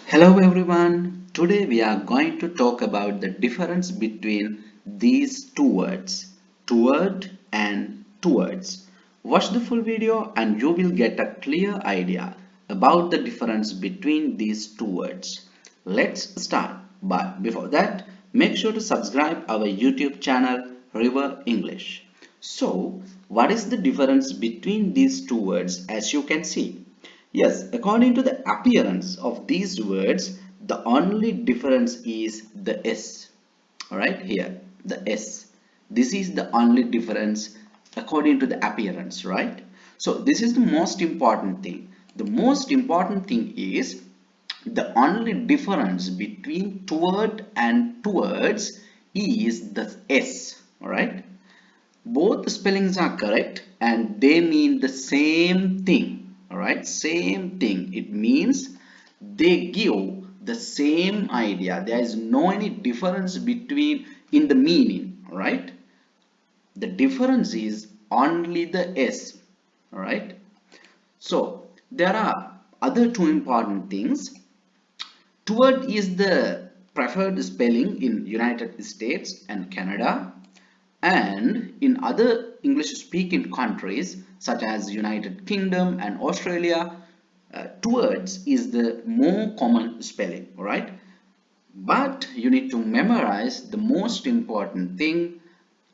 Hello everyone. Today we are going to talk about the difference between these two words, toward and towards. Watch the full video and you will get a clear idea about the difference between these two words. Let's start. But before that, make sure to subscribe our YouTube channel River English. So, what is the difference between these two words as you can see? Yes, according to the appearance of these words, the only difference is the S. Alright, here, the S. This is the only difference according to the appearance, right? So, this is the most important thing. The most important thing is the only difference between toward and towards is the S. Alright? Both spellings are correct and they mean the same thing. All right, same thing. It means they give the same idea. There is no any difference between in the meaning. All right, the difference is only the S. All right, so there are other two important things. Toward is the preferred spelling in United States and Canada, and in other English speaking countries such as United Kingdom and Australia, towards is the more common spelling, right? But you need to memorize the most important thing.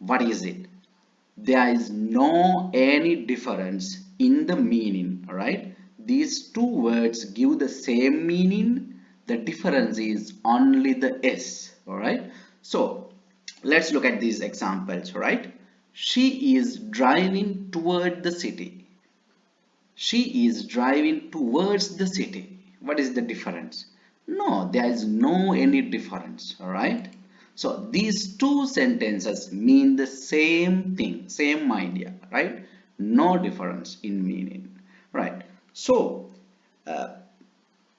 What is it? There is no any difference in the meaning, right? These two words give the same meaning. The difference is only the S, all right? So let's look at these examples, right? She is driving toward the city. She is driving towards the city. What is the difference? No, there is no any difference, all right? So these two sentences mean the same thing, same idea, right? No difference in meaning, right? So uh,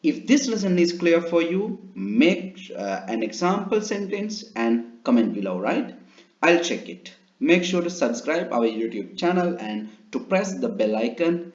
if this lesson is clear for you, make an example sentence and comment below, right? I'll check it. Make sure to subscribe our YouTube channel and to press the bell icon